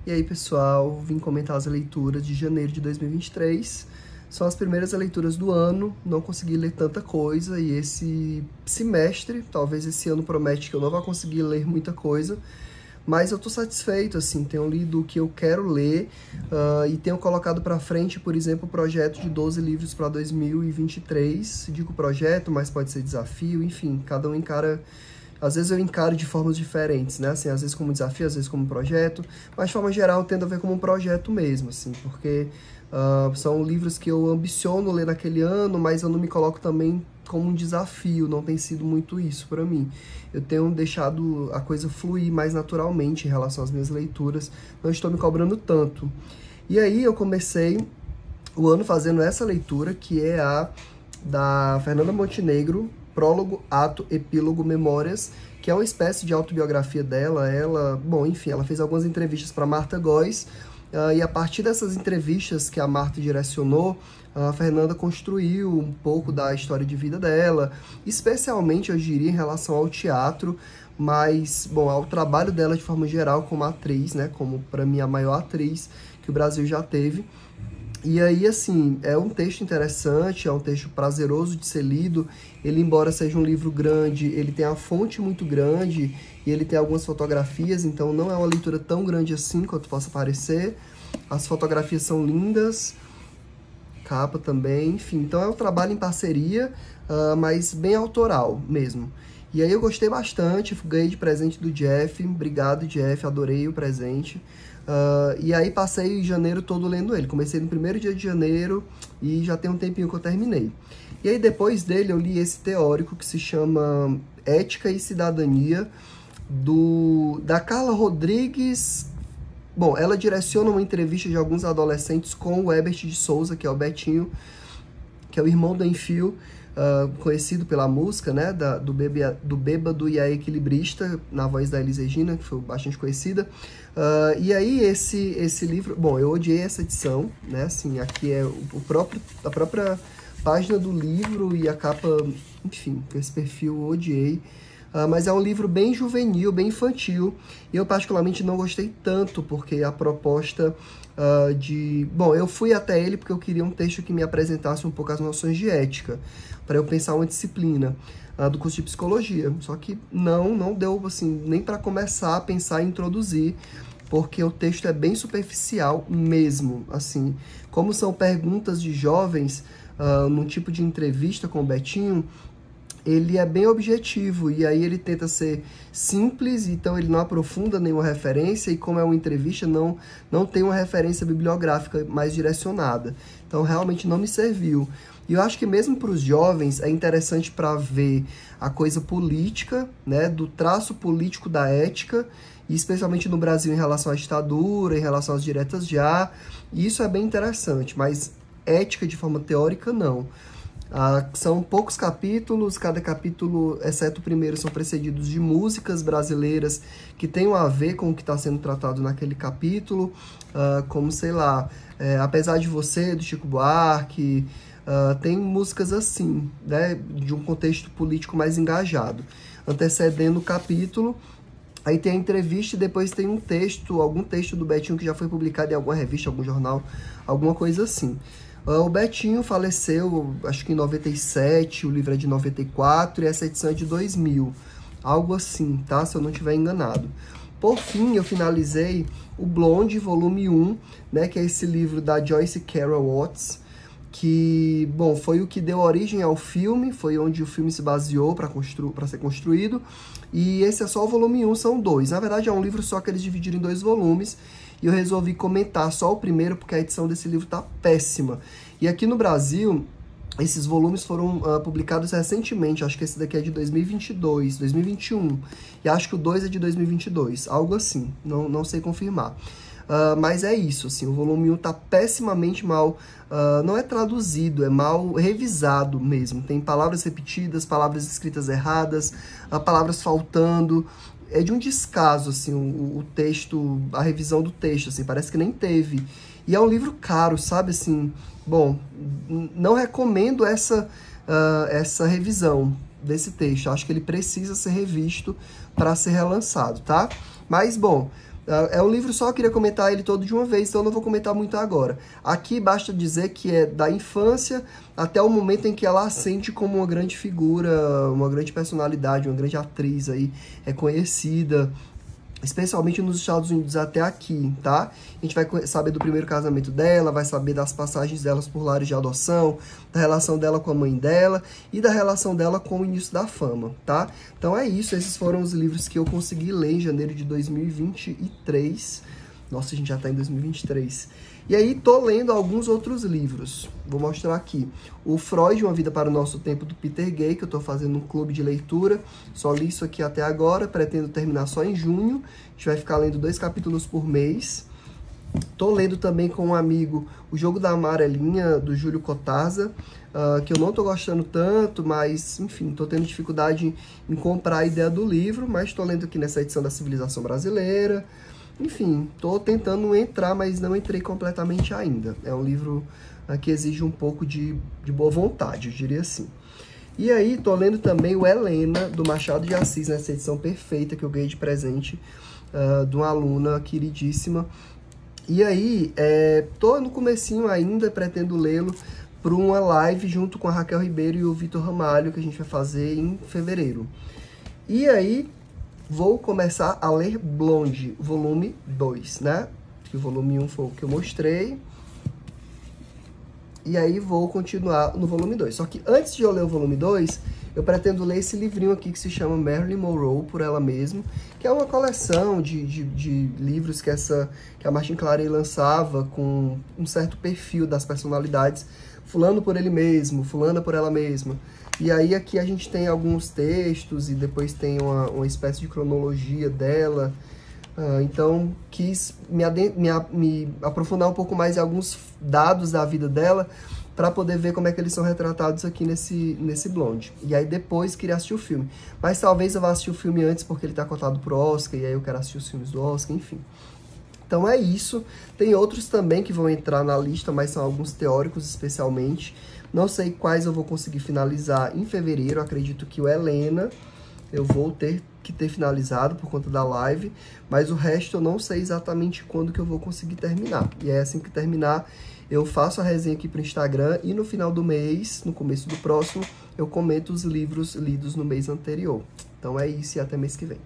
E aí, pessoal, vim comentar as leituras de janeiro de 2023. São as primeiras leituras do ano, não consegui ler tanta coisa e esse semestre, talvez esse ano promete que eu não vou conseguir ler muita coisa, mas eu tô satisfeito, assim, tenho lido o que eu quero ler e tenho colocado pra frente, por exemplo, o projeto de 12 livros para 2023. Digo projeto, mas pode ser desafio, enfim, cada um encara. Às vezes eu encaro de formas diferentes, né? Assim, às vezes como desafio, às vezes como projeto, mas de forma geral eu tendo a ver como um projeto mesmo, assim, porque são livros que eu ambiciono ler naquele ano, mas eu não me coloco também como um desafio, não tem sido muito isso para mim. Eu tenho deixado a coisa fluir mais naturalmente em relação às minhas leituras, não estou me cobrando tanto. E aí eu comecei o ano fazendo essa leitura, que é a da Fernanda Montenegro, Prólogo, Ato, Epílogo, Memórias, que é uma espécie de autobiografia dela. Ela, bom, enfim, ela fez algumas entrevistas para Martha Góes, e a partir dessas entrevistas que a Martha direcionou, a Fernanda construiu um pouco da história de vida dela, especialmente, eu diria, em relação ao teatro, mas, bom, ao trabalho dela de forma geral como atriz, né, como, para mim, a maior atriz que o Brasil já teve. E aí, assim, é um texto interessante, é um texto prazeroso de ser lido. Ele, embora seja um livro grande, ele tem a fonte muito grande e ele tem algumas fotografias, então não é uma leitura tão grande assim quanto possa parecer. As fotografias são lindas, capa também, enfim. Então é um trabalho em parceria, mas bem autoral mesmo. E aí eu gostei bastante, ganhei de presente do Jeff. Obrigado, Jeff, adorei o presente. E aí passei janeiro todo lendo ele. Comecei no primeiro dia de janeiro e já tem um tempinho que eu terminei. E aí depois dele eu li esse teórico que se chama Ética e Cidadania, da Carla Rodrigues. Bom, ela direciona uma entrevista de alguns adolescentes com o Herbert de Souza, que é o Betinho, que é o irmão do Enfio, conhecido pela música, né, do Bêbado e a Equilibrista, na voz da Elis Regina, que foi bastante conhecida. E aí esse livro, bom, eu odiei essa edição, né, assim, aqui é a própria página do livro e a capa, enfim, com esse perfil eu odiei. Mas é um livro bem juvenil, bem infantil, e eu particularmente não gostei tanto, porque a proposta Bom, eu fui até ele porque eu queria um texto que me apresentasse um pouco as noções de ética, para eu pensar uma disciplina do curso de psicologia, só que não deu, assim, nem para começar a pensar e introduzir, porque o texto é bem superficial mesmo, assim, como são perguntas de jovens, num tipo de entrevista com o Betinho, ele é bem objetivo, e aí ele tenta ser simples, então ele não aprofunda nenhuma referência, e como é uma entrevista, não tem uma referência bibliográfica mais direcionada. Então realmente não me serviu. E eu acho que mesmo para os jovens é interessante para ver a coisa política, né, do traço político da ética, e especialmente no Brasil em relação à ditadura, em relação às diretas já, e isso é bem interessante, mas ética de forma teórica não. São poucos capítulos, cada capítulo, exceto o primeiro, são precedidos de músicas brasileiras que tenham a ver com o que está sendo tratado naquele capítulo, como, sei lá, Apesar de Você, do Chico Buarque, tem músicas assim, né, de um contexto político mais engajado. Antecedendo o capítulo, aí tem a entrevista e depois tem um texto, algum texto do Betinho que já foi publicado em alguma revista, algum jornal, alguma coisa assim. O Betinho faleceu, acho que em 97, o livro é de 94 e essa edição é de 2000. Algo assim, tá? Se eu não estiver enganado. Por fim, eu finalizei o Blonde, volume 1, né? Que é esse livro da Joyce Carol Oates, que, bom, foi o que deu origem ao filme, foi onde o filme se baseou para ser construído. E esse é só o volume 1, são 2. Na verdade, é um livro só que eles dividiram em 2 volumes. E eu resolvi comentar só o primeiro, porque a edição desse livro tá péssima. E aqui no Brasil, esses volumes foram publicados recentemente. Acho que esse daqui é de 2022, 2021. E acho que o 2 é de 2022, algo assim. Não sei confirmar. Mas é isso, assim, o volume 1 tá pessimamente mal, não é traduzido, é mal revisado mesmo. Tem palavras repetidas, palavras escritas erradas, palavras faltando. É de um descaso, assim, o texto, a revisão do texto, assim, parece que nem teve. E é um livro caro, sabe, assim, bom, não recomendo essa revisão desse texto. Acho que ele precisa ser revisto para ser relançado, tá? Mas, bom, É um livro só, eu queria comentar ele todo de uma vez, então eu não vou comentar muito agora. Aqui basta dizer que é da infância até o momento em que ela ascende como uma grande figura, uma grande personalidade, uma grande atriz aí, reconhecida, especialmente nos Estados Unidos até aqui, tá? A gente vai saber do primeiro casamento dela, vai saber das passagens delas por lares de adoção, da relação dela com a mãe dela e da relação dela com o início da fama, tá? Então é isso, esses foram os livros que eu consegui ler em janeiro de 2023. Nossa, a gente já tá em 2023. E aí, tô lendo alguns outros livros. Vou mostrar aqui. O Freud, Uma Vida para o Nosso Tempo, do Peter Gay, que eu tô fazendo um clube de leitura. Só li isso aqui até agora, pretendo terminar só em junho. A gente vai ficar lendo 2 capítulos por mês. Tô lendo também com um amigo O Jogo da Amarelinha, do Júlio Cortázar, que eu não tô gostando tanto, mas, enfim, tô tendo dificuldade em comprar a ideia do livro, mas tô lendo aqui nessa edição da Civilização Brasileira. Enfim, tô tentando entrar, mas não entrei completamente ainda. É um livro que exige um pouco de boa vontade, eu diria assim. E aí, tô lendo também o Helena, do Machado de Assis, nessa edição perfeita que eu ganhei de presente de uma aluna queridíssima. E aí, tô no comecinho ainda, pretendo lê-lo para uma live junto com a Raquel Ribeiro e o Vitor Ramalho, que a gente vai fazer em fevereiro. E aí, vou começar a ler Blonde, volume 2, né? Que o volume 1 foi o que eu mostrei. E aí vou continuar no volume 2. Só que antes de eu ler o volume 2, eu pretendo ler esse livrinho aqui que se chama Marilyn Monroe, por ela mesma, que é uma coleção de livros que a Martin Claret lançava com um certo perfil das personalidades, fulano por ele mesmo, fulana por ela mesma. E aí aqui a gente tem alguns textos e depois tem uma espécie de cronologia dela. Então quis me aprofundar um pouco mais em alguns dados da vida dela para poder ver como é que eles são retratados aqui nesse Blonde. E aí depois queria assistir o filme. Mas talvez eu vá assistir o filme antes porque ele tá cotado pro Oscar e aí eu quero assistir os filmes do Oscar, enfim. Então é isso. Tem outros também que vão entrar na lista, mas são alguns teóricos especialmente. Não sei quais eu vou conseguir finalizar em fevereiro. Acredito que o Helena eu vou ter que ter finalizado por conta da live, mas o resto eu não sei exatamente quando que eu vou conseguir terminar. E é assim que terminar, eu faço a resenha aqui pro Instagram e no final do mês, no começo do próximo, eu comento os livros lidos no mês anterior. Então é isso e até mês que vem.